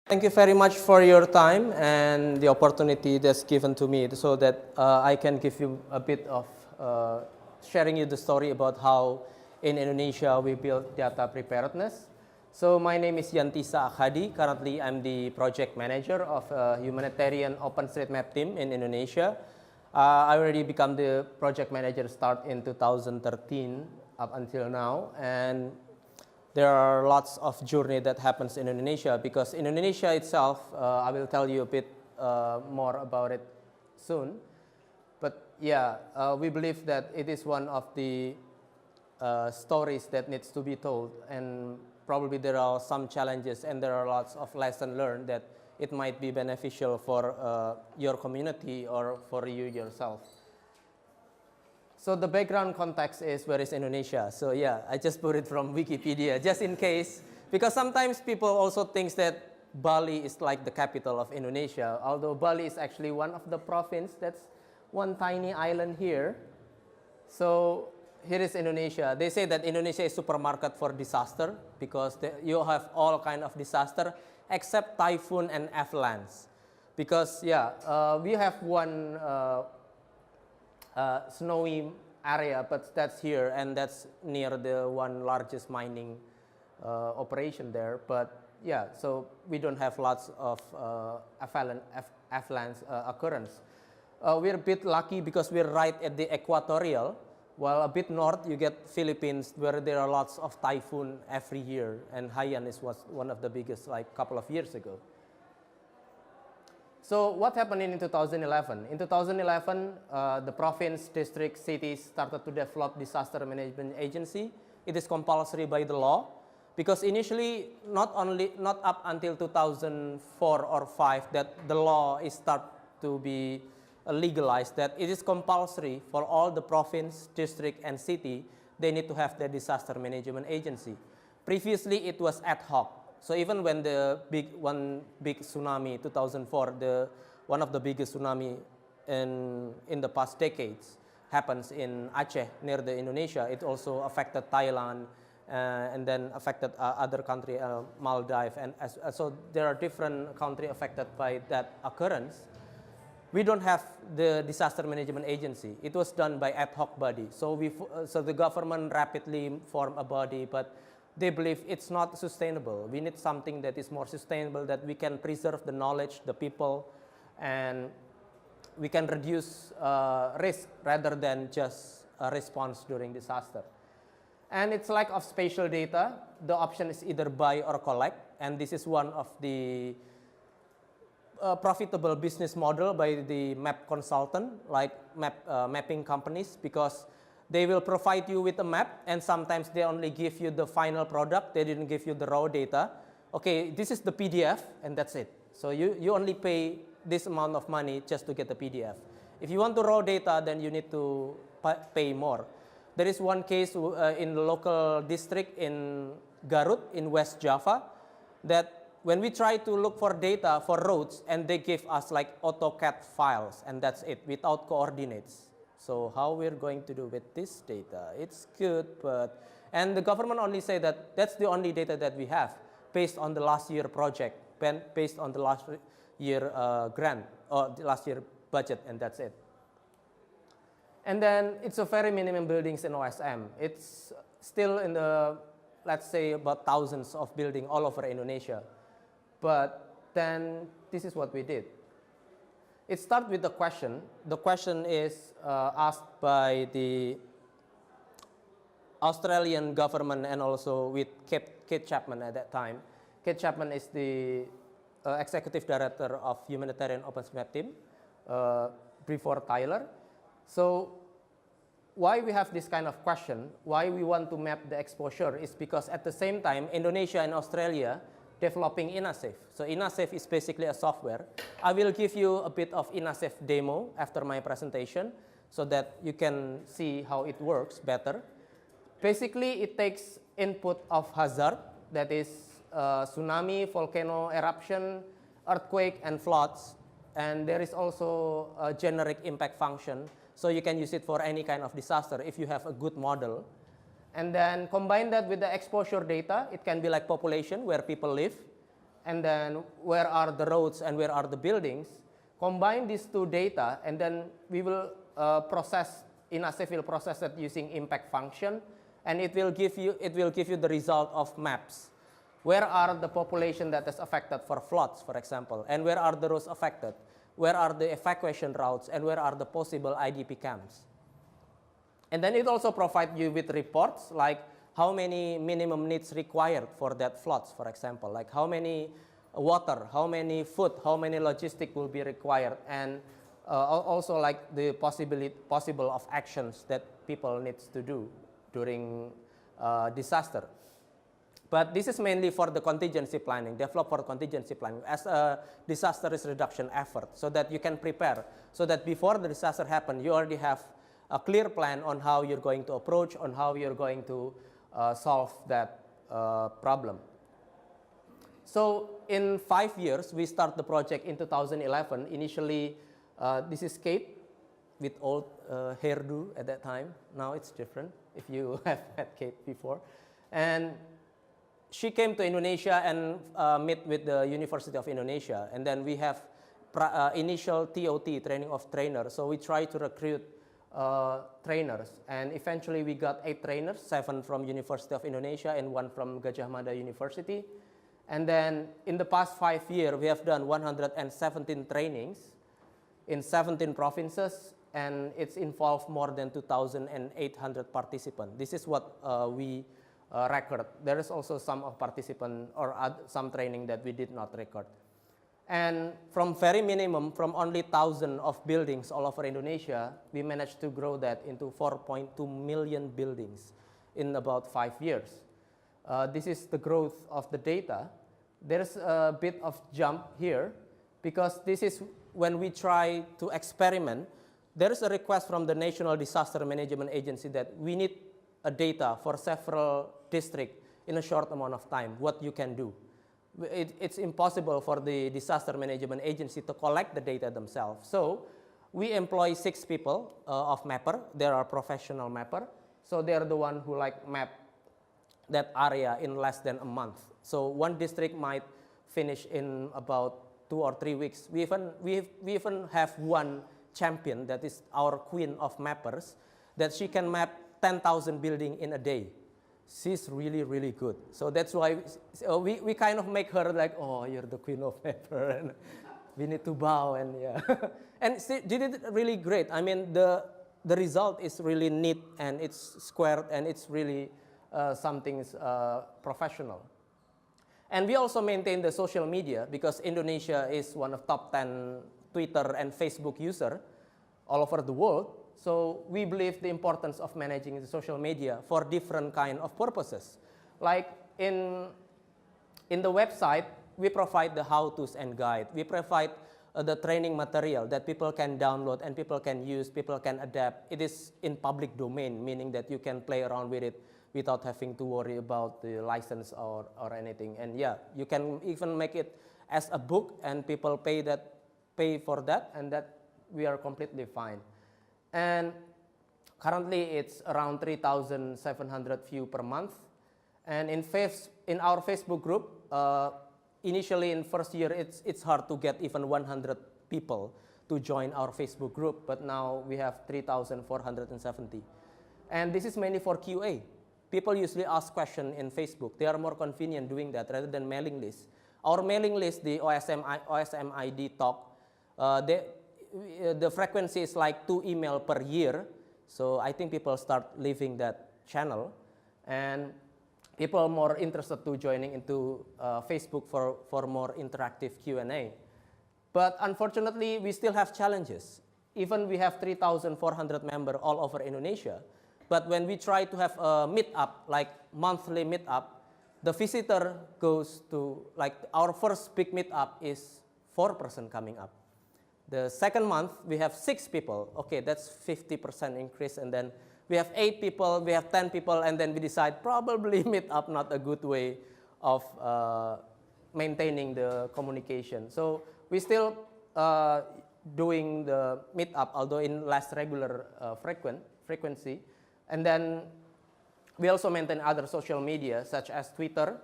Thank you very much for your time and the opportunity that's given to me so that I can give you a bit of sharing you the story about how in Indonesia we build data preparedness. So my name is Yantisa Akhadi. Currently, I'm the project manager of a humanitarian Openstreetmap team in Indonesia. I already become the project manager start in 2013 up until now, and there are lots of journey that happens in Indonesia because in Indonesia itself, I will tell you a bit more about it soon. But yeah, we believe that it is one of the stories that needs to be told, and probably there are some challenges and there are lots of lessons learned that it might be beneficial for your community or for you yourself. So the background context is where is Indonesia. So yeah, I just put it from Wikipedia just in case, because sometimes people also think that Bali is like the capital of Indonesia, although Bali is actually one of the province that's one tiny island here. So here is Indonesia. They say that Indonesia is supermarket for disaster because you have all kind of disaster except typhoon and avalanche. Because yeah, we have one snowy area, but that's here and that's near the one largest mining operation there. But yeah, so we don't have lots of avalanche occurrence. We're a bit lucky because we're right at the equatorial, while a bit north you get Philippines where there are lots of typhoon every year, and Haiyan was one of the biggest like a couple of years ago. So what happened in 2011? In 2011, the province, district, cities started to develop disaster management agency. It is compulsory by the law because initially not up until 2004 or 5 that the law is start to be legalized, that it is compulsory for all the province, district, and city, they need to have their disaster management agency. Previously, it was ad hoc. So even when the one big tsunami, 2004, one of the biggest tsunami in the past decades happens in Aceh near the Indonesia, it also affected Thailand and then affected other country, Maldives, and so there are different countries affected by that occurrence. We don't have the disaster management agency. It was done by ad hoc body. So the government rapidly formed a body, but they believe it's not sustainable. We need something that is more sustainable, that we can preserve the knowledge, the people, and we can reduce risk rather than just a response during disaster. And it's lack of spatial data. The option is either buy or collect, and this is one of the profitable business model by the map consultant, like mapping companies, because they will provide you with a map, and sometimes they only give you the final product. They didn't give you the raw data. Okay, this is the PDF, and that's it. So you only pay this amount of money just to get the PDF. If you want the raw data, then you need to pay more. There is one case in the local district in Garut in West Java that when we try to look for data for roads, and they give us like AutoCAD files, and that's it, without coordinates. So how we're going to do with this data? It's good, but, and the government only say that that's the only data that we have based on the last year project, based on the last year grant, or the last year budget, and that's it. And then it's a very minimum buildings in OSM. It's still in the, let's say about thousands of buildings all over Indonesia. But then this is what we did. It starts with the question. The question is asked by the Australian government and also with Kate Chapman at that time. Kate Chapman is the executive director of humanitarian Openstreetmap team before Tyler. So why we have this kind of question, why we want to map the exposure, is because at the same time, Indonesia and Australia developing Insafe. So Insafe is basically a software. I will give you a bit of Insafe demo after my presentation so that you can see how it works better. Basically, it takes input of hazard, that is tsunami, volcano eruption, earthquake, and floods. And there is also a generic impact function. So you can use it for any kind of disaster if you have a good model. And then combine that with the exposure data. It can be like population, where people live, and then where are the roads and where are the buildings. Combine these two data, and then we will Insafe will process it using impact function, and it will give you the result of maps. Where are the population that is affected for floods, for example, and where are the roads affected? Where are the evacuation routes, and where are the possible IDP camps? And then it also provides you with reports like how many minimum needs required for that floods, for example, like how many water, how many food, how many logistic will be required, and also like the possible of actions that people needs to do during disaster. But this is mainly for the contingency planning, developed for contingency planning as a disaster risk reduction effort, so that you can prepare, so that before the disaster happens, you already have a clear plan on how you're going to approach, on how you're going to solve that problem. So in 5 years, we start the project in 2011. Initially, this is Kate with old hairdo at that time. Now it's different, if you have met Kate before. And she came to Indonesia and met with the University of Indonesia. And then we have initial TOT, training of trainers. So we try to recruit trainers. And eventually we got 8 trainers, 7 from University of Indonesia and 1 from Gajah Mada University. And then in the past 5 years, we have done 117 trainings in 17 provinces, and it's involved more than 2,800 participants. This is what we record. There is also some of participants or some training that we did not record. And from very minimum, from only 1,000 of buildings all over Indonesia, we managed to grow that into 4.2 million buildings in about 5 years. This is the growth of the data. There's a bit of jump here, because this is when we try to experiment. There is a request from the National Disaster Management Agency that we need a data for several districts in a short amount of time, what you can do. It's impossible for the Disaster Management Agency to collect the data themselves. So we employ 6 people of mapper. They are professional mapper. So they're the one who like map that area in less than a month. So one district might finish in about 2 or 3 weeks. We even have one champion that is our queen of mappers, that she can map 10,000 buildings in a day. She's really, really good. So that's why we kind of make her like, oh, you're the queen of mapper, and we need to bow, and yeah. And she did it really great. I mean, the result is really neat, and it's squared, and it's really something professional. And we also maintain the social media, because Indonesia is one of top 10 Twitter and Facebook user all over the world. So we believe the importance of managing the social media for different kind of purposes. Like in the website, we provide the how-tos and guide. We provide the training material that people can download and people can use, people can adapt. It is in public domain, meaning that you can play around with it without having to worry about the license or anything. And yeah, you can even make it as a book, and people pay for that, and that we are completely fine. And currently it's around 3,700 views per month. And in our Facebook group, initially in first year, it's hard to get even 100 people to join our Facebook group, but now we have 3,470. And this is mainly for QA. People usually ask questions in Facebook. They are more convenient doing that rather than mailing lists. Our mailing list, the OSM ID talk, the frequency is like 2 emails per year. So I think people start leaving that channel, and people are more interested to joining into Facebook for more interactive Q&A. But unfortunately, we still have challenges. Even we have 3,400 members all over Indonesia. But when we try to have a meetup, like monthly meetup, the visitor goes to, like our first big meetup is 4 person coming up. The second month, we have 6 people. Okay, that's 50% increase. And then we have 8 people, we have 10 people, and then we decide probably meetup not a good way of maintaining the communication. So we still doing the meetup, although in less regular frequency. And then we also maintain other social media, such as Twitter.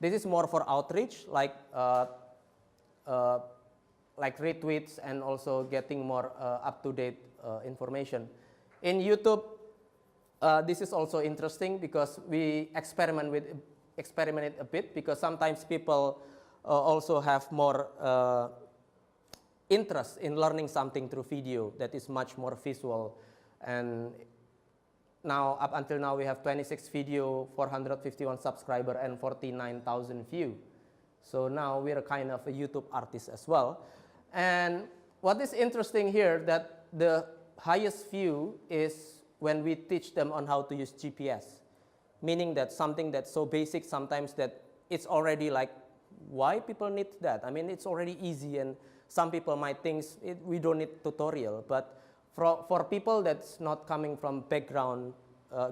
This is more for outreach, like retweets and also getting more up-to-date information. In YouTube, this is also interesting because we experiment it a bit, because sometimes people also have more interest in learning something through video that is much more visual. And now, up until now, we have 26 video, 451 subscriber, and 49,000 view. So now we're kind of a YouTube artist as well. And what is interesting here, that the highest view is when we teach them on how to use GPS, meaning that something that's so basic sometimes that it's already like, why people need that? I mean, it's already easy, and some people might think we don't need tutorial, but for people that's not coming from background,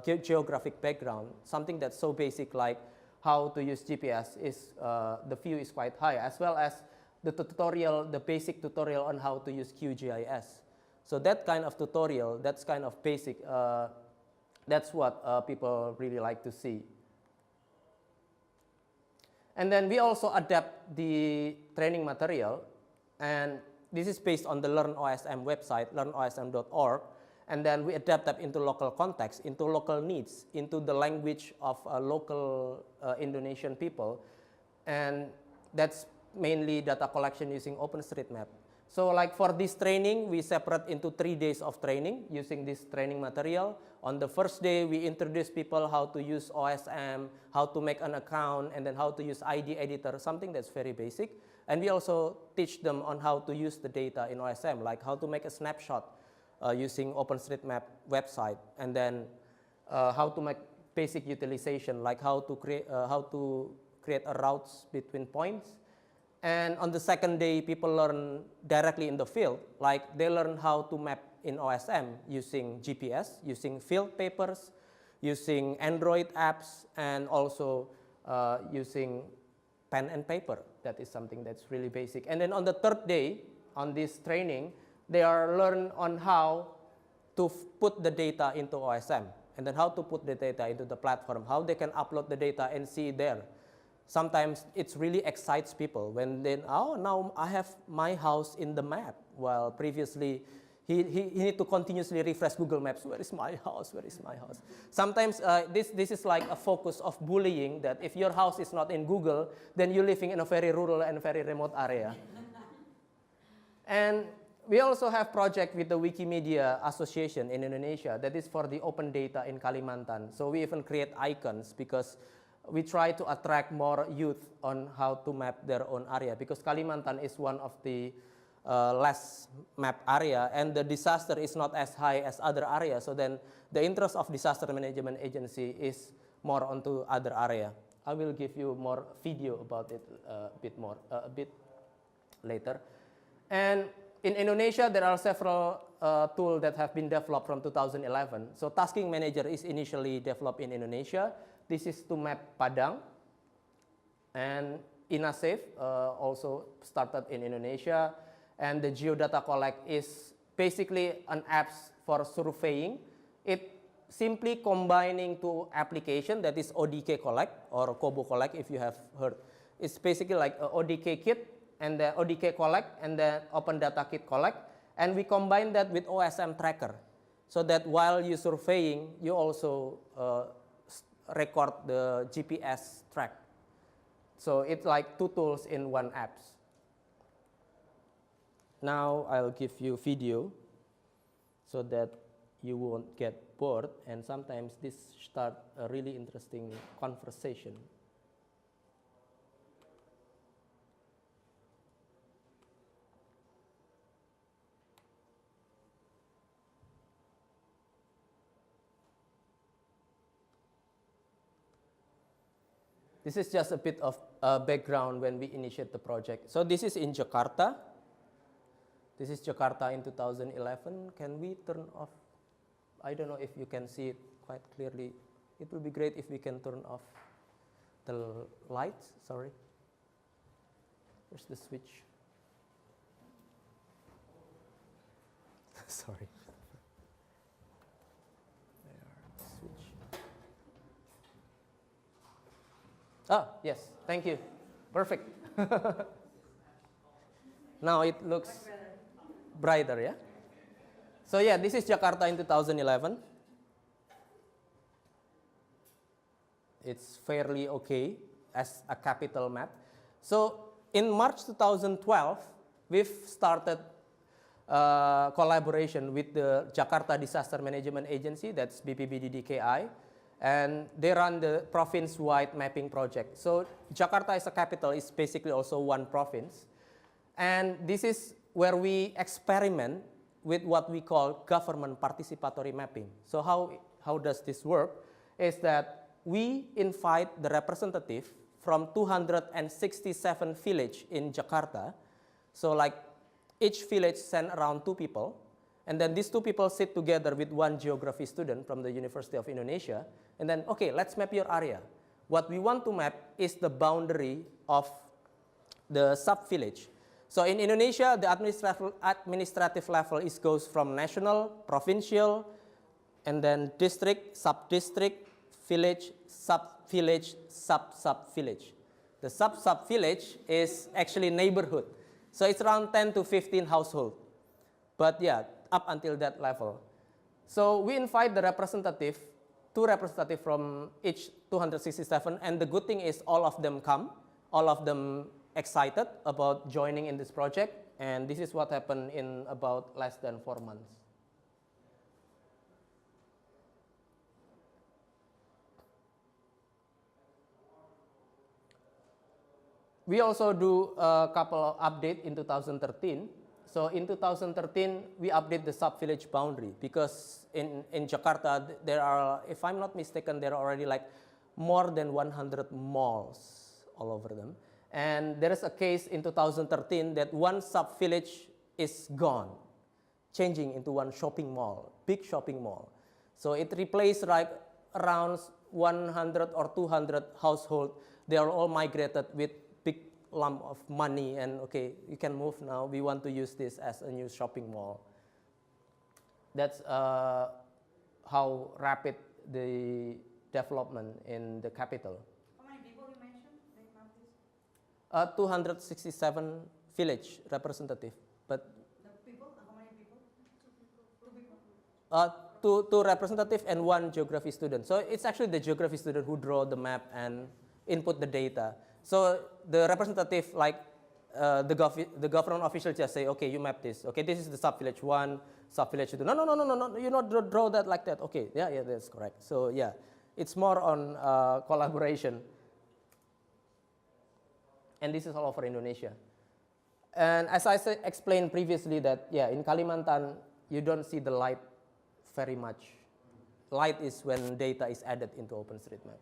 geographic background, something that's so basic like how to use GPS is, the view is quite high, as well as the tutorial, the basic tutorial on how to use QGIS. So that kind of tutorial, that's kind of basic, that's what people really like to see. And then we also adapt the training material, and this is based on the Learn OSM website, learnosm.org, and then we adapt that into local context, into local needs, into the language of local Indonesian people, and that's mainly data collection using Openstreetmap. So like for this training, we separate into 3 days of training using this training material. On the first day, we introduce people how to use OSM, how to make an account, and then how to use ID editor, something that's very basic. And we also teach them on how to use the data in OSM, like how to make a snapshot using OpenStreetMap website, and then how to make basic utilization, like how to create a routes between points. And on the second day, people learn directly in the field, like they learn how to map in OSM using GPS, using field papers, using Android apps, and also using pen and paper. That is something that's really basic. And then on the third day, on this training, they are learn on how to put the data into OSM, and then how to put the data into the platform, how they can upload the data and see it there. Sometimes it really excites people when they, oh, now I have my house in the map, while previously he need to continuously refresh Google Maps. Where is my house? Where is my house? Sometimes this is like a focus of bullying, that if your house is not in Google, then you're living in a very rural and very remote area. And we also have project with the Wikimedia Association in Indonesia that is for the open data in Kalimantan. So we even create icons because we try to attract more youth on how to map their own area, because Kalimantan is one of the less mapped area, and the disaster is not as high as other areas. So then the interest of disaster management agency is more onto other area. I will give you more video about it a bit later. And in Indonesia, there are several tools that have been developed from 2011. So Tasking Manager is initially developed in Indonesia. This is to map Padang. And Insafe also started in Indonesia. And the Geodata Collect is basically an app for surveying. It simply combining two applications, that is ODK Collect or Kobo Collect if you have heard. It's basically like a ODK kit and the ODK Collect and the Open Data Kit Collect. And we combine that with OSM Tracker, so that while you're surveying, you also record the GPS track. So it's like two tools in one app. Now I'll give you video so that you won't get bored, and sometimes this start a really interesting conversation. This is just a bit of background when we initiate the project. So this is in Jakarta. This is Jakarta in 2011. Can we turn off? I don't know if you can see it quite clearly. It would be great if we can turn off the lights. Sorry. Where's the switch? Sorry. There, switch. Ah, yes. Thank you. Perfect. Now it looks brighter, yeah? So yeah, this is Jakarta in 2011. It's fairly okay as a capital map. So in March 2012, we've started collaboration with the Jakarta Disaster Management Agency, that's BPBDDKI, and they run the province-wide mapping project. So Jakarta as a capital is basically also one province. And this is where we experiment with what we call government participatory mapping. So how does this work? Is that we invite the representative from 267 villages in Jakarta. So like each village send around 2 people. And then these 2 people sit together with one geography student from the University of Indonesia. And then, okay, let's map your area. What we want to map is the boundary of the sub-village. So in Indonesia, the administrative level goes from national, provincial, and then district, sub-district, village, sub-village, sub-sub-village. The sub-sub-village is actually neighborhood. So it's around 10 to 15 households. But yeah, up until that level. So we invite the representative, 2 representatives from each 267, and the good thing is all of them come, all of them excited about joining in this project, and this is what happened in about less than 4 months. We also do a couple of updates in 2013. So in 2013, we update the sub-village boundary because in Jakarta, there are, if I'm not mistaken, there are already like more than 100 malls all over them. And there is a case in 2013 that one sub-village is gone, changing into one shopping mall, big shopping mall. So it replaced like around 100 or 200 households. They are all migrated with big lump of money and okay, you can move now. We want to use this as a new shopping mall. That's how rapid the development in the capital. 267 village representative, but the people, how many people? 2 people. Two representative and 1 geography student. So it's actually the geography student who draw the map and input the data. So the representative, like the government official, just say, okay, you map this. Okay, this is the sub village 1, sub village 2. No, you not draw that like that. Okay, yeah, that's correct. So yeah, it's more on collaboration. And this is all over Indonesia. And as I explained previously that, yeah, in Kalimantan, you don't see the light very much. Light is when data is added into Openstreetmap.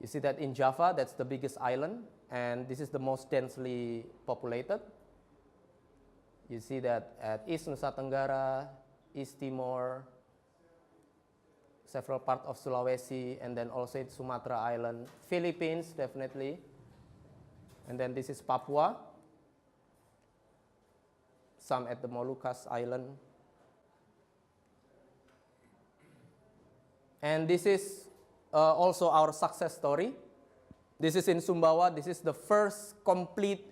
You see that in Java, that's the biggest island, and this is the most densely populated. You see that at East Nusa Tenggara, East Timor, several parts of Sulawesi, and then also in Sumatra Island, Philippines, definitely. And then this is Papua, some at the Moluccas Island. And this is also our success story. This is in Sumbawa. This is the first complete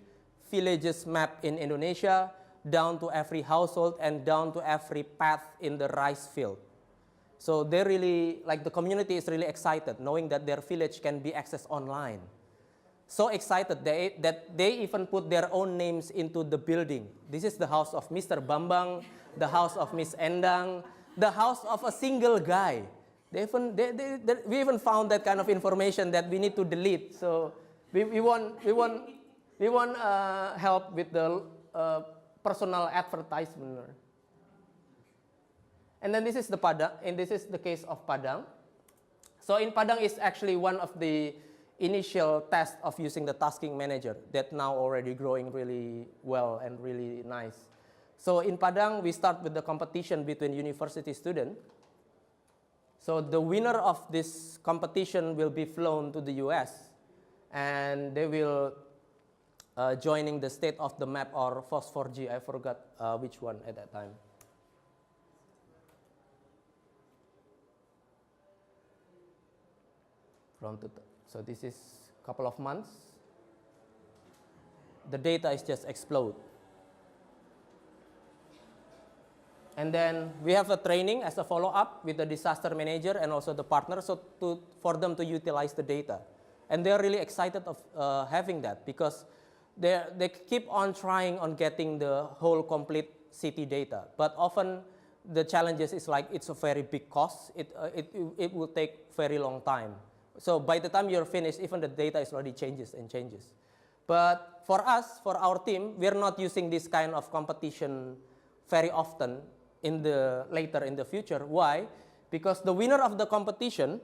villages map in Indonesia, down to every household and down to every path in the rice field. So they really, like the community is really excited knowing that their village can be accessed online. So excited that they even put their own names into the building. This is the house of Mr. Bambang, the house of Miss Endang, the house of a single guy. We even found that kind of information that we need to delete. So we want help with the personal advertisement. And then this is the Padang, and this is the case of Padang. So in Padang is actually one of the initial test of using the tasking manager that now already growing really well and really nice. So in Padang, we start with the competition between university students. So the winner of this competition will be flown to the US, and they will joining the State of the Map or FOS4G, I forgot which one at that time. So this is couple of months, the data is just explode. And then we have a training as a follow-up with the disaster manager and also the partner, so for them to utilize the data. And they're really excited of having that because they keep on trying on getting the whole complete city data. But often the challenges is like it's a very big cost. It will take very long time. So by the time you're finished, even the data is already changes and changes. But for us, for our team, we're not using this kind of competition very often later in the future. Why? Because the winner of the competition,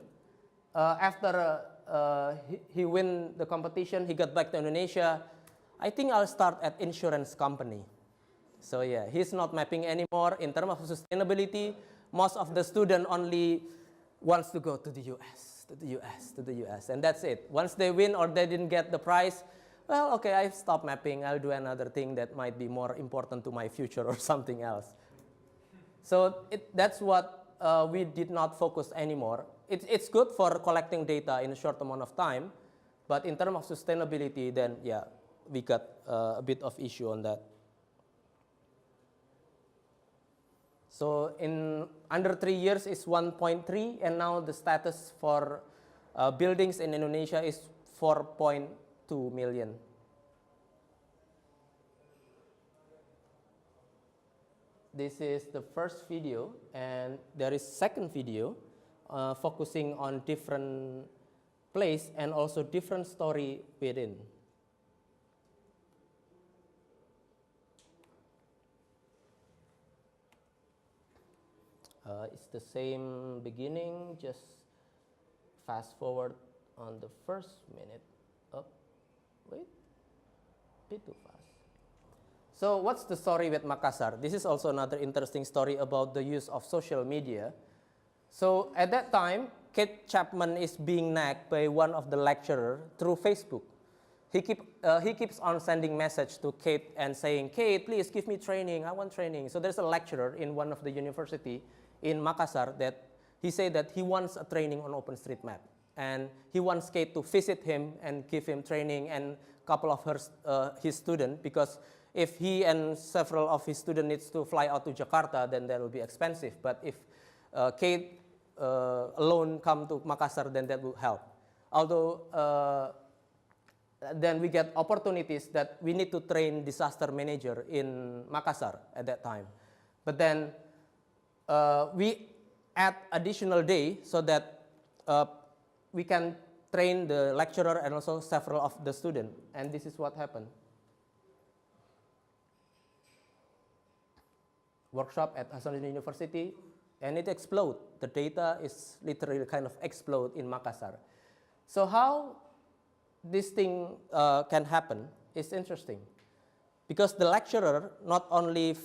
after he win the competition, he got back to Indonesia. I think I'll start at insurance company. So yeah, he's not mapping anymore. In terms of sustainability, most of the student only wants to go to the US, to the US, to the US, and that's it. Once they win or they didn't get the prize, well, okay, I stop mapping. I'll do another thing that might be more important to my future or something else. So that's what we did not focus anymore. It's good for collecting data in a short amount of time, but in terms of sustainability, then yeah, we got a bit of issue on that. So in under 3 years is 1.3, and now the status for buildings in Indonesia is 4.2 million. This is the first video, and there is second video focusing on different place and also different story within. It's the same beginning, just fast forward on the first minute. Oh, wait, bit too fast. So what's the story with Makassar? This is also another interesting story about the use of social media. So at that time, Kate Chapman is being nagged by one of the lecturers through Facebook. He keeps on sending message to Kate and saying, Kate, please give me training, I want training. So there's a lecturer in one of the university in Makassar that he said that he wants a training on Openstreetmap. And he wants Kate to visit him and give him training and a couple of his students, because if he and several of his students needs to fly out to Jakarta, then that will be expensive. But if Kate alone come to Makassar, then that will help. Although then we get opportunities that we need to train disaster manager in Makassar at that time. But then we add additional day so that we can train the lecturer and also several of the students. And this is what happened. Workshop at Hasanuddin University, and it explode. The data is literally kind of explode in Makassar. So how this thing can happen is interesting, because the lecturer not only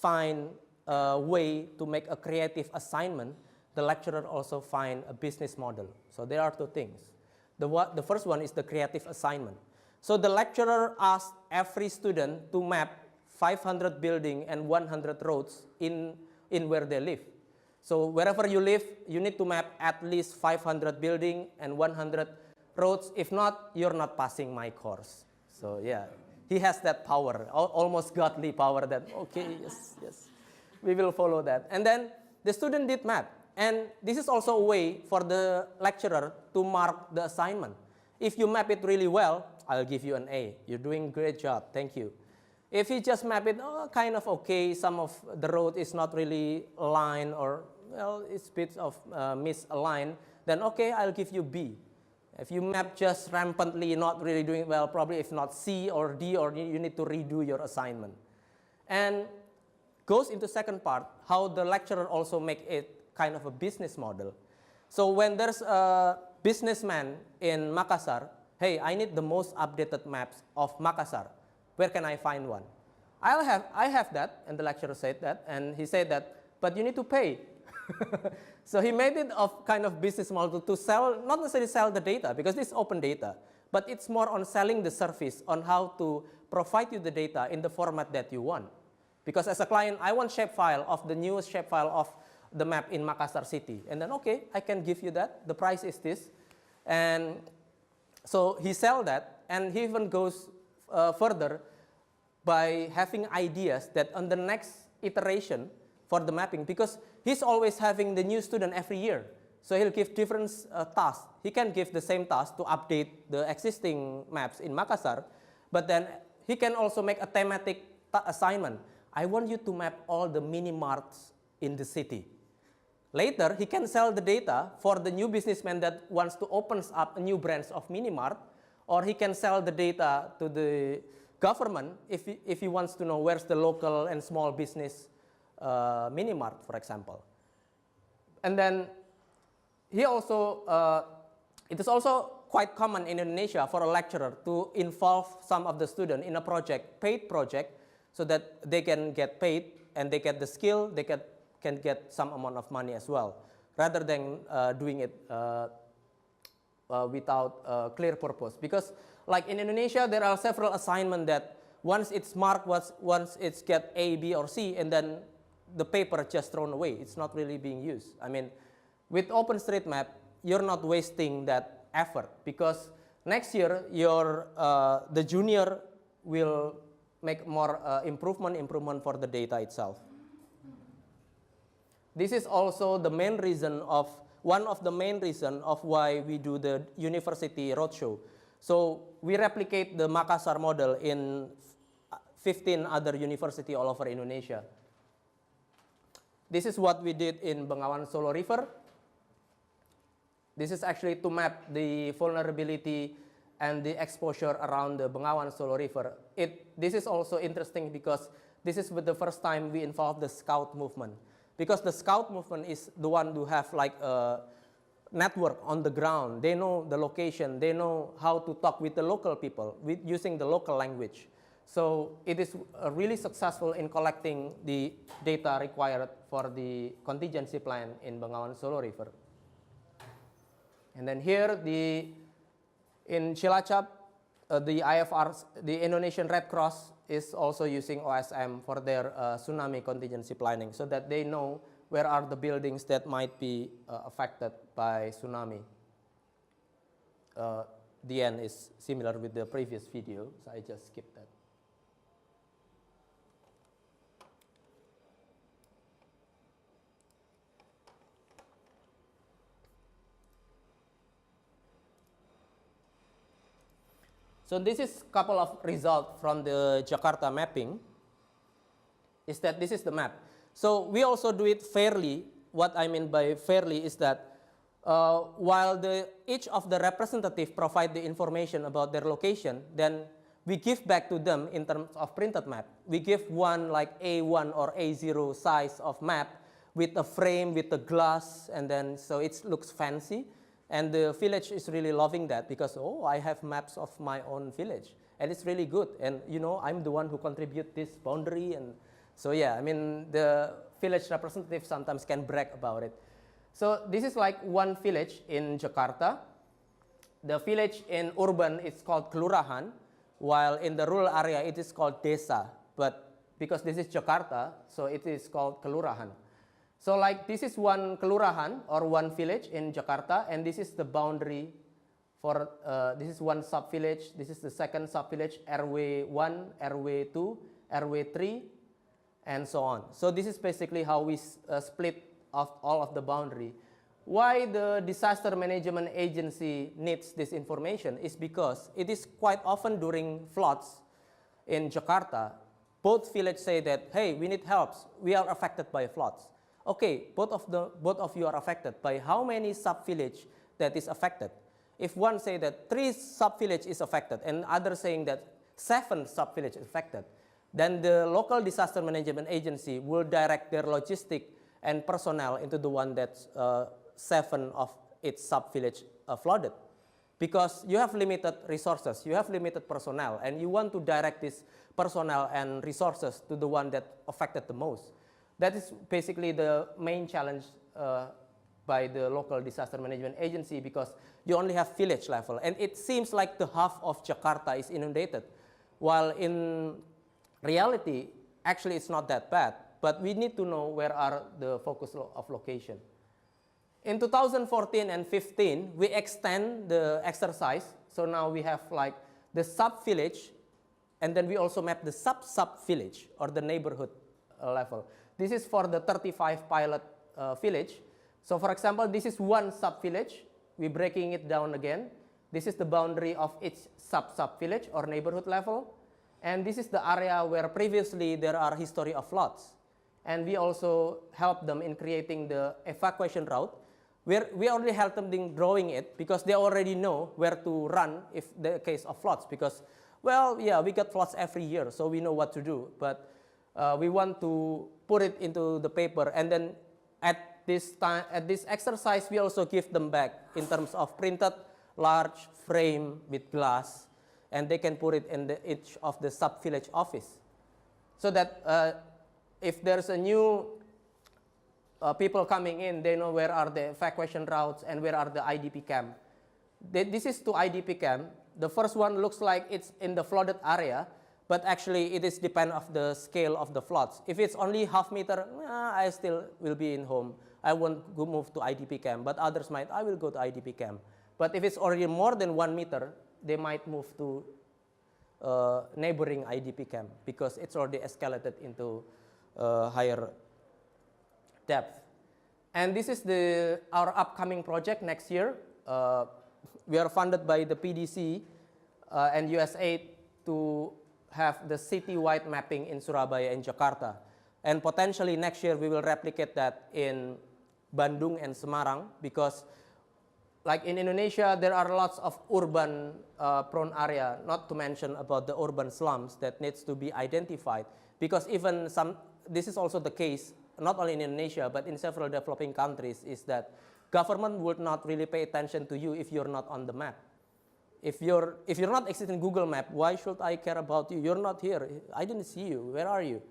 find a way to make a creative assignment, the lecturer also find a business model. So there are two things. The first one is the creative assignment. So the lecturer asked every student to map 500 buildings and 100 roads in where they live. So wherever you live, you need to map at least 500 buildings and 100 roads. If not, you're not passing my course. So yeah, he has that power, almost godly power that, okay, yes, yes, we will follow that. And then the student did map. And this is also a way for the lecturer to mark the assignment. If you map it really well, I'll give you an A. You're doing a great job, thank you. If you just map it, kind of okay, some of the road is not really aligned, or well, it's bits of misaligned, then okay, I'll give you B. If you map just rampantly, not really doing well, probably if not C or D, or you need to redo your assignment. And goes into second part, how the lecturer also make it kind of a business model. So when there's a businessman in Makassar, hey, I need the most updated maps of Makassar. Where can I find one? I have that, and the lecturer said that, and he said that, but you need to pay. So he made it of kind of business model to sell, not necessarily sell the data, because this is open data, but it's more on selling the service, on how to provide you the data in the format that you want. Because as a client, I want shapefile of the newest shapefile of the map in Makassar city. And then, okay, I can give you that. The price is this. And So he sells that, and he even goes further by having ideas that on the next iteration for the mapping, because he's always having the new student every year. So he'll give different tasks. He can give the same task to update the existing maps in Makassar, but then he can also make a thematic assignment. I want you to map all the mini marts in the city. Later, he can sell the data for the new businessman that wants to open up a new branch of mini mart, or he can sell the data to the government if he wants to know where's the local and small business mini mart, for example. And then he also, it is also quite common in Indonesia for a lecturer to involve some of the students in a project, paid project, so that they can get paid and they get the skill, they can get some amount of money as well, rather than doing it without clear purpose. Because like in Indonesia, there are several assignments that once it's marked, once it's get A, B, or C, and then the paper just thrown away. It's not really being used. I mean, with Openstreetmap, you're not wasting that effort, because next year, the junior will make more improvement for the data itself. This is also the main reason of, one of the main reasons of why we do the university roadshow. So we replicate the Makassar model in 15 other universities all over Indonesia. This is what we did in Bengawan Solo River. This is actually to map the vulnerability and the exposure around the Bengawan Solo River. This is also interesting because this is the first time we involve the scout movement. Because the scout movement is the one who have like a network on the ground. They know the location. They know how to talk with the local people using the local language. So it is really successful in collecting the data required for the contingency plan in Bengawan Solo River. And then here, in Cilacap, the IFR, the Indonesian Red Cross, is also using OSM for their tsunami contingency planning, so that they know where are the buildings that might be affected by tsunami. The end is similar with the previous video, so I just skipped that. So this is a couple of results from the Jakarta mapping, is that this is the map. So we also do it fairly. What I mean by fairly is that while each of the representative provide the information about their location, then we give back to them in terms of printed map. We give one like A1 or A0 size of map with a frame, with a glass, and then so it looks fancy. And the village is really loving that because, oh, I have maps of my own village. And it's really good. And, you know, I'm the one who contribute this boundary. And so, yeah, I mean, the village representative sometimes can brag about it. So this is like one village in Jakarta. The village in urban is called Kelurahan, while in the rural area it is called Desa. But because this is Jakarta, so it is called Kelurahan. So like this is one kelurahan or one village in Jakarta, and this is the boundary for, this is one sub-village, this is the second sub-village, RW1, RW2, RW3, and so on. So this is basically how we split off all of the boundary. Why the disaster management agency needs this information is because it is quite often during floods in Jakarta, both villages say that, hey, we need help, we are affected by floods. Okay, both of you are affected. By how many sub-village that is affected? If one say that 3 sub-village is affected and others saying that 7 sub-village is affected, then the local disaster management agency will direct their logistic and personnel into the one that's 7 of its sub-village flooded. Because you have limited resources, you have limited personnel, and you want to direct this personnel and resources to the one that affected the most. That is basically the main challenge by the local disaster management agency, because you only have village level. And it seems like the half of Jakarta is inundated, while in reality, actually it's not that bad. But we need to know where are the focus of location. In 2014 and 15, we extend the exercise. So now we have like the sub-village, and then we also map the sub-village or the neighborhood level. This is for the 35 pilot village. So for example, this is one sub-village. We're breaking it down again. This is the boundary of each sub-village or neighborhood level. And this is the area where previously there are history of floods. And we also help them in creating the evacuation route. We already help them in drawing it because they already know where to run if the case of floods. Because, well, yeah, we get floods every year, so we know what to do. But we want to put it into the paper, and then at this exercise, we also give them back in terms of printed large frame with glass, and they can put it in each of the sub-village office. So that if there's a new people coming in, they know where are the evacuation routes and where are the IDP camp. This is to IDP camp. The first one looks like it's in the flooded area, but actually it is depend of the scale of the floods. If it's only half meter, I still will be in home. I won't go move to IDP camp, but others might, I will go to IDP camp. But if it's already more than 1 meter, they might move to neighboring IDP camp because it's already escalated into higher depth. And this is our upcoming project next year. We are funded by the PDC and USAID to have the city-wide mapping in Surabaya and Jakarta. And potentially next year we will replicate that in Bandung and Semarang because like in Indonesia, there are lots of urban prone area, not to mention about the urban slums that needs to be identified. Because even this is also the case, not only in Indonesia, but in several developing countries, is that government would not really pay attention to you if you're not on the map. If you're not existing in Google Map, why should I care about you? You're not here. I didn't see you. Where are you?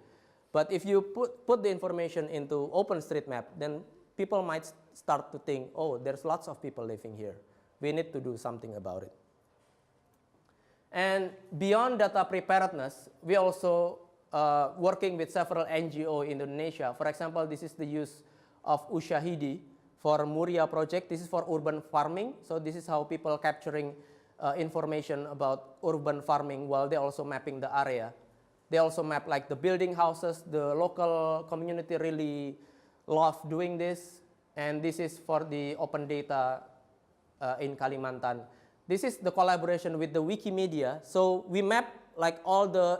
But if you put the information into Openstreetmap, then people might start to think, oh, there's lots of people living here. We need to do something about it. And beyond data preparedness, we also working with several NGO in Indonesia. For example, this is the use of Akhadi for Muria project. This is for urban farming. So this is how people capturing information about urban farming while they're also mapping the area. They also map like the building houses. The local community really love doing this. And this is for the open data in Kalimantan. This is the collaboration with the Wikimedia. So we map like all the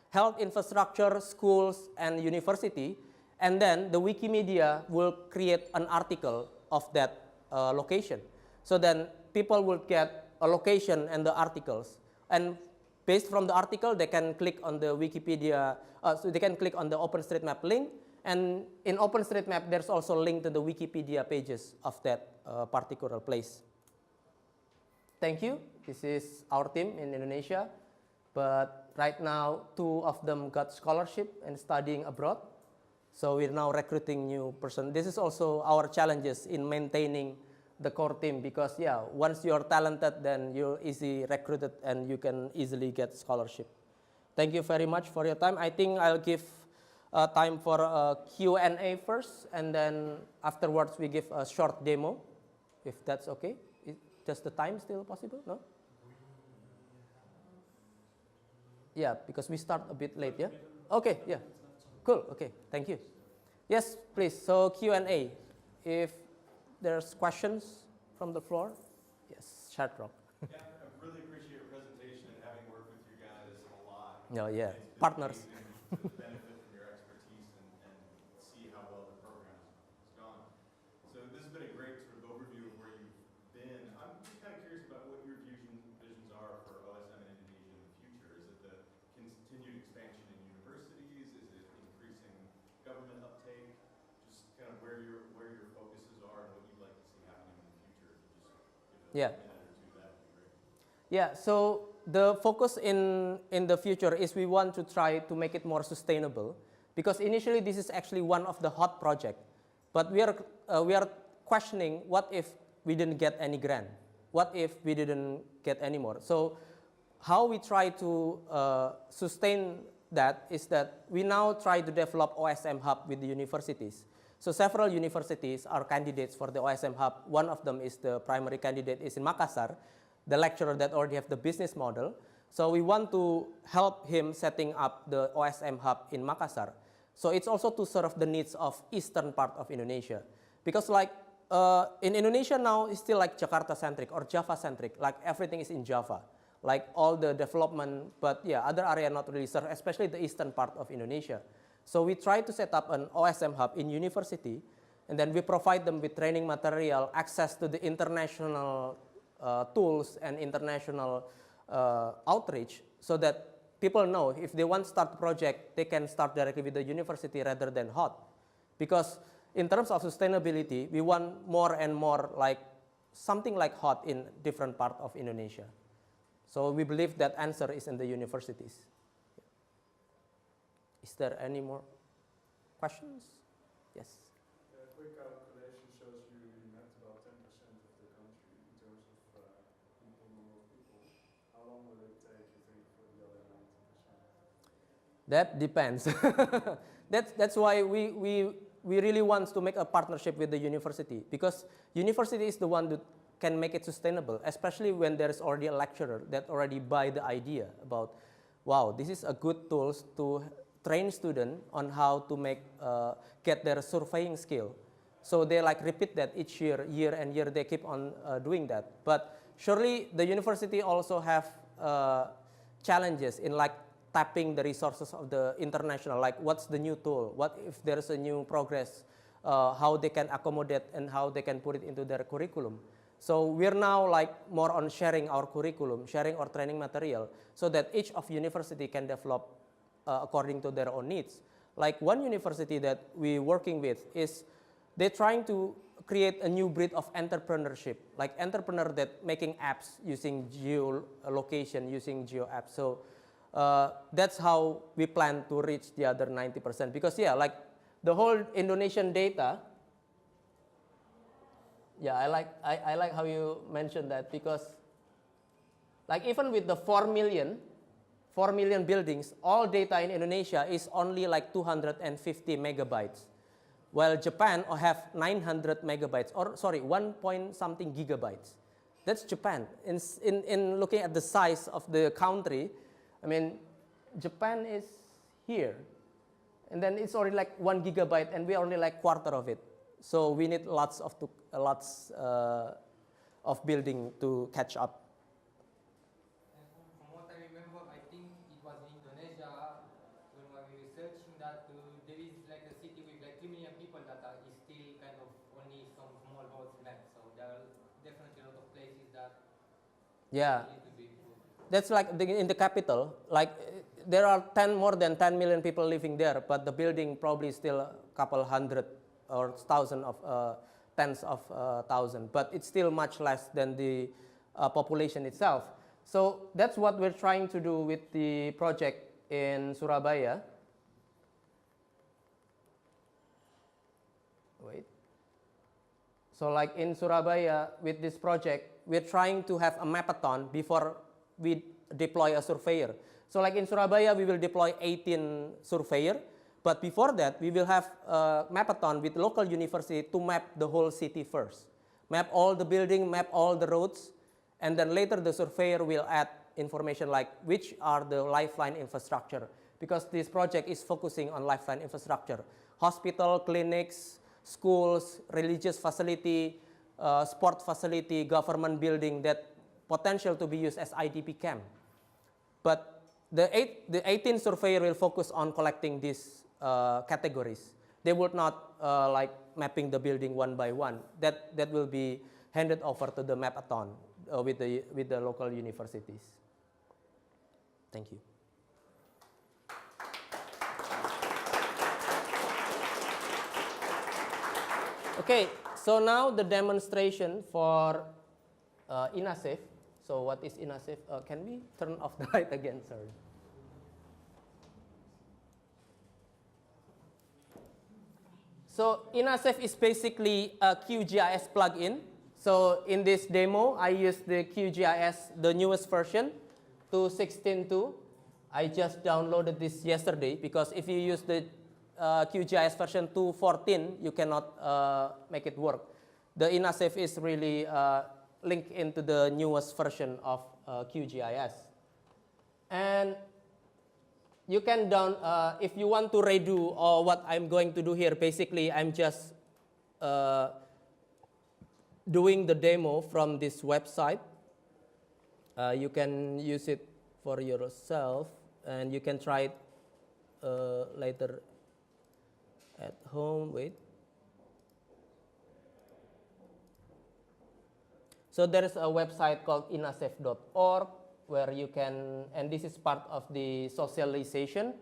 health infrastructure, schools, and university. And then the Wikimedia will create an article of that location. So then people will get a location and the articles. And based from the article, they can click on the Wikipedia, so they can click on the Openstreetmap link. And in Openstreetmap, there's also a link to the Wikipedia pages of that particular place. Thank you. This is our team in Indonesia. But right now, 2 of them got scholarship and studying abroad. So we're now recruiting new person. This is also our challenges in maintaining the core team because, yeah, once you're talented, then you're easily recruited and you can easily get scholarship. Thank you very much for your time. I think I'll give time for a Q&A first, and then afterwards we give a short demo, if that's okay. Does the time still possible? No? Yeah, because we start a bit late, yeah? Okay, yeah. Cool, okay, thank you. Yes, please, so Q&A. If there's questions from the floor? Yes, Shadrach. Yeah, I really appreciate your presentation and having worked with you guys a lot. Oh, yeah, It's been partners. amazing to benefit from your expertise and see how well the program has gone. So this has been a great sort of overview of where you've been. I'm just kind of curious about what your visions are for OSM in Indonesia in the future. Is it the continued expansion in universities? Is it increasing government uptake? Just kind of where your focuses are and what you'd like to see happening in the future. Just give a minute or two, that would be great. Yeah, so the focus in the future is we want to try to make it more sustainable because initially this is actually one of the hot projects. But we are questioning what if we didn't get any grant? What if we didn't get any more? So how we try to sustain that is that we now try to develop OSM Hub with the universities. So several universities are candidates for the OSM Hub. One of them is the primary candidate is in Makassar. the lecturer that already have the business model. So we want to help him setting up the OSM hub in Makassar. So it's also to serve the needs of eastern part of Indonesia. Because like in Indonesia now, it's still like Jakarta-centric or Java-centric, like everything is in Java. Like all the development, but yeah, other area not really served, especially the eastern part of Indonesia. So we try to set up an OSM hub in university, and then we provide them with training material, access to the international tools and international outreach, so that people know if they want to start the project, they can start directly with the university rather than hot. Because in terms of sustainability, we want more and more like something like hot in different part of Indonesia. So we believe that answer is in the universities. Is there any more questions? Yes. A quick calculation shows you mapped about 10% of the country in terms of number of people. How long will it take, you think, for the other 90%? That depends. That's why we really want to make a partnership with the university, because university is the one that can make it sustainable, especially when there is already a lecturer that already buy the idea about, wow, this is a good tool to train students on how to make, get their surveying skill. So they like repeat that each year and year, they keep on doing that. But surely the university also have challenges in like tapping the resources of the international, like what's the new tool, what if there's a new progress, how they can accommodate and how they can put it into their curriculum. So we're now like more on sharing our curriculum, sharing our training material, so that each of university can develop according to their own needs. Like one university that we're working with is they're trying to create a new breed of entrepreneurship, like entrepreneur that making apps using geolocation, using geo apps. So that's how we plan to reach the other 90%. Because yeah, like the whole Indonesian data. Yeah, I like how you mentioned that, because like even with the 4 million buildings, all data in Indonesia is only like 250 megabytes, while Japan have 900 megabytes, or sorry, 1 point something gigabytes. That's Japan. In looking at the size of the country, I mean, Japan is here, and then it's already like 1 gigabyte, and we are only like quarter of it. So we need lots of building to catch up. And from what I remember, I think it was in Indonesia when we were researching that there is like a city with like 3 million people that is still kind of only some small roads left. So there are definitely a lot of places that Yeah. need to be improved. That's like in the capital, like there are more than 10 million people living there, but the building probably still a couple hundred or thousand of tens of thousand, but it's still much less than the population itself. So that's what we're trying to do with the project in Surabaya. Wait. So like in Surabaya with this project, we're trying to have a mapathon before we deploy a surveyor. So like in Surabaya, we will deploy 18 surveyor. But before that, we will have a mapathon with local university to map the whole city first. Map all the building, map all the roads, and then later the surveyor will add information like which are the lifeline infrastructure, because this project is focusing on lifeline infrastructure. Hospital, clinics, schools, religious facility, sport facility, government building that potential to be used as IDP camp. But the 18 surveyor will focus on collecting these categories. They would not like mapping the building one by one. That will be handed over to the mapathon with the local universities. Thank you. Okay, so now the demonstration for Insafe. So what is Insafe? Can we turn off the light again? Sorry. So Insafe is basically a QGIS plugin. So in this demo, I used the QGIS, the newest version, 2.16.2. I just downloaded this yesterday, because if you use the QGIS version 2.14, you cannot make it work. The Insafe is really link into the newest version of QGIS. And you can if you want to redo what I'm going to do here, basically I'm just doing the demo from this website. You can use it for yourself, and you can try it later at home. Wait. So there is a website called insafe.org where you can, and this is part of the socialization.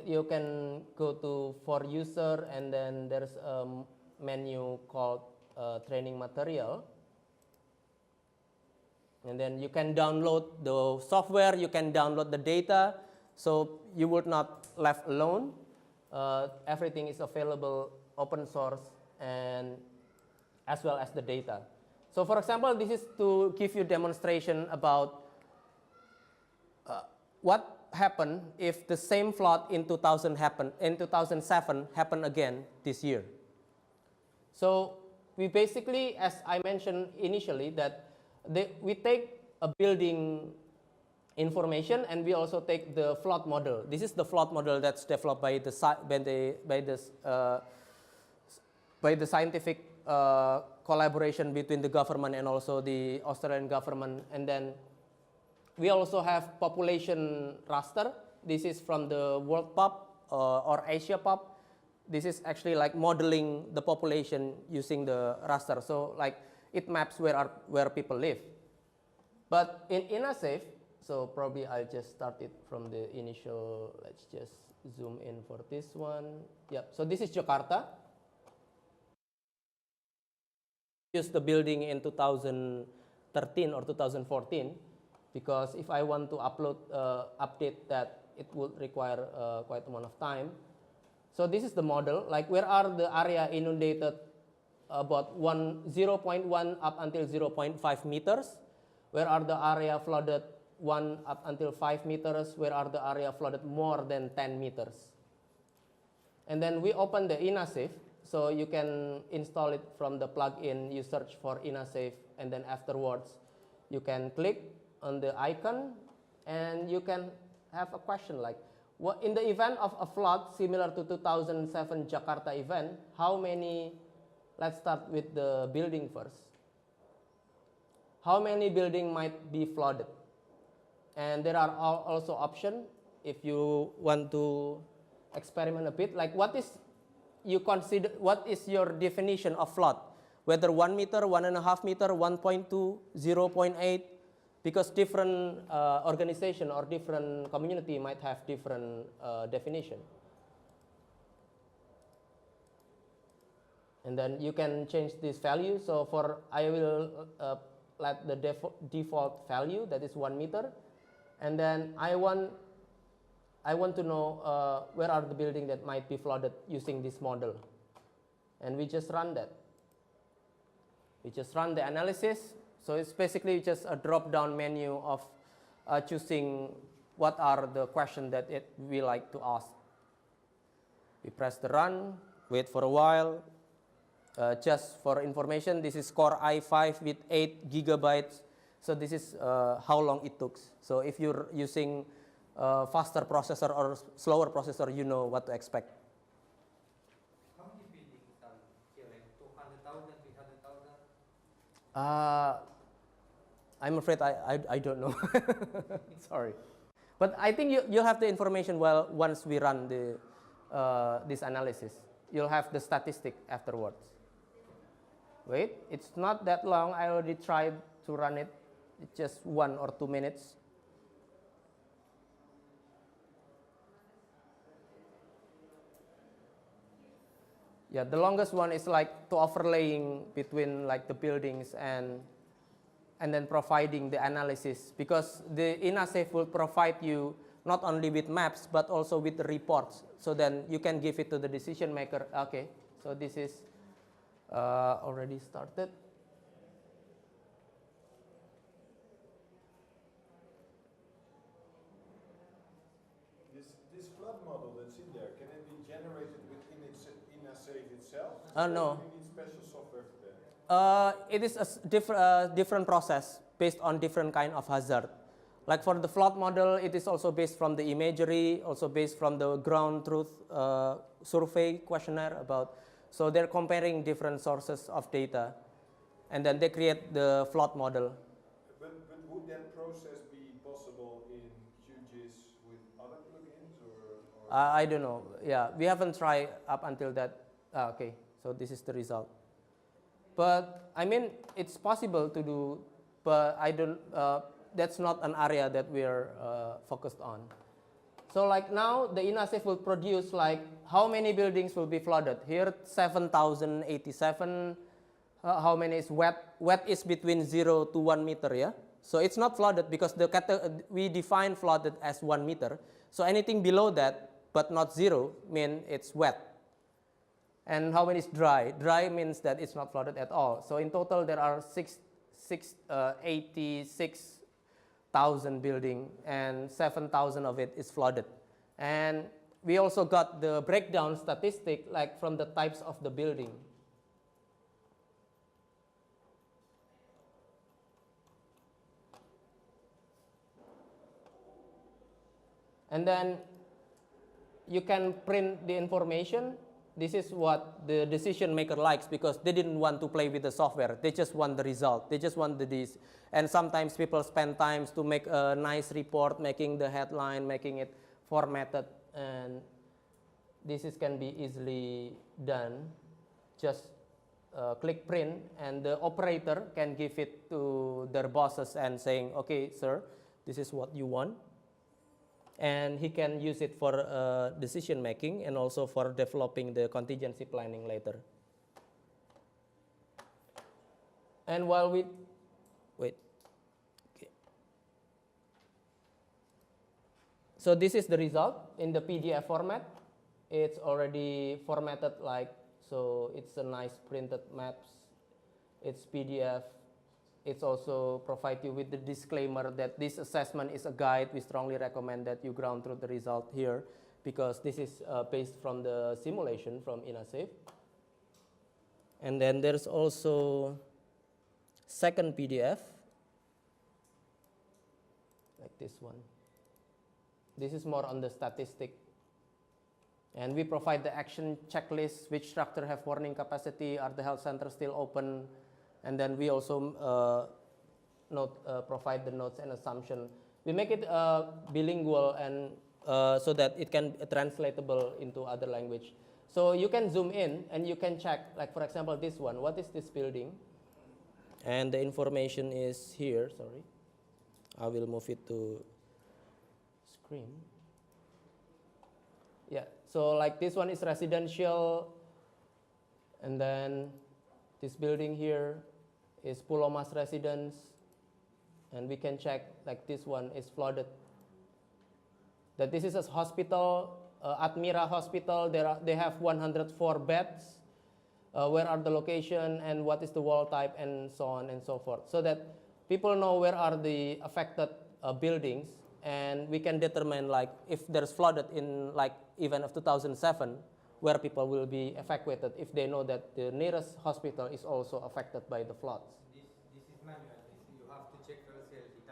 You can go to for user, and then there's a menu called training material. And then you can download the software, you can download the data, so you would not left alone. Everything is available open source, and as well as the data. So for example, this is to give you demonstration about what happened if the same flood in 2007 happened again this year. So we basically, as I mentioned initially, that we take a building information, and we also take the flood model. This is the flood model that's developed by the scientific collaboration between the government and also the Australian government. And then we also have population raster. This is from the World Pop or Asia Pop. This is actually like modeling the population using the raster. So like it maps where people live. But in Insafe, so probably I'll just start it from the initial. Let's just zoom in for this one. Yep. So this is Jakarta. Use the building in 2013 or 2014, because if I want to update that, it would require quite a amount of time. So this is the model. Like where are the area inundated about 0.1 up until 0.5 meters? Where are the area flooded 1 up until 5 meters? Where are the area flooded more than 10 meters? And then we open the Insafe, so you can install it from the plugin. You search for Insafe, and then afterwards you can click on the icon, and you can have a question like, what, in the event of a flood similar to 2007 Jakarta event, how many, let's start with the building first. How many buildings might be flooded? And there are also options if you want to experiment a bit, like what is your definition of flood? Whether 1 meter, 1.5 meter, 1.2, 0.8, because different organization or different community might have different definition. And then you can change this value. So I will let the default value, that is 1 meter. And then I want to know where are the buildings that might be flooded using this model. And we just run that. We just run the analysis. So it's basically just a drop-down menu of choosing what are the questions that we like to ask. We press the run, wait for a while. Just for information, this is Core i5 with 8 gigabytes. So this is how long it took. So if you're using faster processor or slower processor, you know what to expect. How many buildings are here? Like 200,000, 300,000? I'm afraid I don't know. Sorry. But I think you'll have the information once we run this analysis. You'll have the statistic afterwards. Wait, it's not that long. I already tried to run it. It's just 1 or 2 minutes. Yeah, the longest one is like to overlaying between like the buildings and then providing the analysis, because the Insafe will provide you not only with maps but also with the reports. So then you can give it to the decision maker. Okay, so this is already started. This flood model that's in there, can it be generated within Insafe itself? No. Do you need special software for that? It is a different process based on different kind of hazard. Like for the flood model, it is also based from the imagery, also based from the ground truth survey questionnaire about. So they're comparing different sources of data, and then they create the flood model. But would that process be possible in QGIS with other plugins or I don't know. Yeah, we haven't tried up until that. Okay, so this is the result. But I mean, it's possible to do, but I don't. That's not an area that we're focused on. So like now, the Insafe will produce like how many buildings will be flooded. Here, 7,087. How many is wet? Wet is between 0 to 1 meter, yeah? So it's not flooded because we define flooded as 1 meter. So anything below that, but not 0, mean it's wet. And how many is dry? Dry means that it's not flooded at all. So in total, there are 86,000 buildings, and 7,000 of it is flooded. And we also got the breakdown statistic, like from the types of the building. And then you can print the information. This is what the decision maker likes because they didn't want to play with the software. They just want the result. They just want this. And sometimes people spend time to make a nice report, making the headline, making it formatted. And this can be easily done. Just click print, and the operator can give it to their bosses and saying, okay, sir, this is what you want. And he can use it for decision making and also for developing the contingency planning later. And while we wait, okay. So this is the result in the PDF format. It's already formatted like, so it's a nice printed maps. It's PDF. It's also provide you with the disclaimer that this assessment is a guide. We strongly recommend that you ground truth the result here because this is based from the simulation from Insafe. And then there's also second PDF, like this one. This is more on the statistic. And we provide the action checklist, which structure have warning capacity, are the health centers still open? And then we also provide the notes and assumption. We make it bilingual and so that it can be translatable into other language. So you can zoom in and you can check, like for example, this one. What is this building? And the information is here. Sorry, I will move it to screen. Yeah. So like this one is residential, and then this building here is Pulau Mas residence, and we can check like this one is flooded. That this is a hospital, Admira Hospital. They have 104 beds. Where are the location and what is the wall type and so on and so forth, so that people know where are the affected buildings, and we can determine like if there's flooded in like event of 2007. Where people will be evacuated if they know that the nearest hospital is also affected by the floods. This is manual. You have to check yourself. It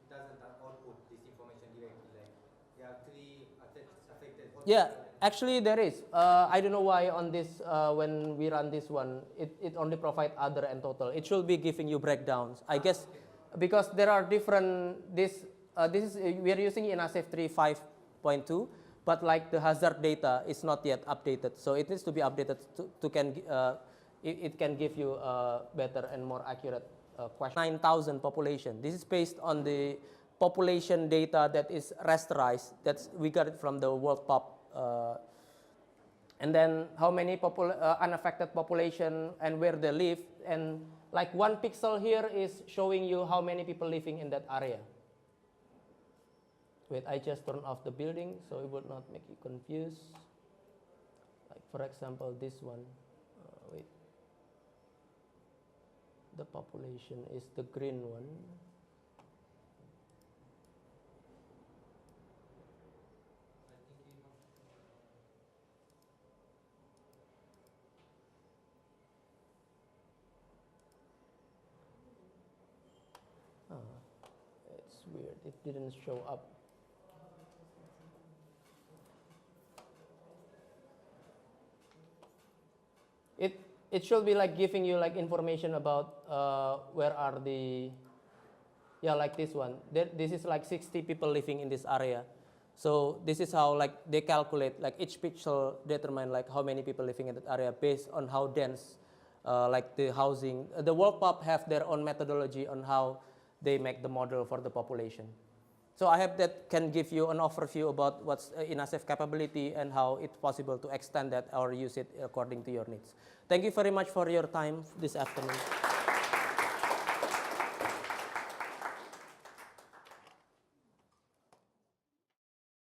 doesn't output this information directly. Like there are 3 affected hospitals. Yeah, actually there is. I don't know why on this when we run this one, it only provides other and total. It should be giving you breakdowns. I guess because there are different we are using Insafe 3.5.2. But like the hazard data is not yet updated, so it needs to be updated it can give you a better and more accurate question. 9,000 population. This is based on the population data that is rasterized. We got it from the World Pop. And then how many unaffected population and where they live, and like 1 pixel here is showing you how many people living in that area. Wait, I just turned off the building so it would not make you confused. Like for example, this one. Wait. The population is the green one. weird. It didn't show up. It should be like giving you like information about where are the, yeah, like this one. This is like 60 people living in this area. So this is how like they calculate, like each pixel determine like how many people living in that area based on how dense like the housing. The World Pub have their own methodology on how they make the model for the population. So I hope that can give you an overview about what's Insafe capability and how it's possible to extend that or use it according to your needs. Thank you very much for your time this afternoon.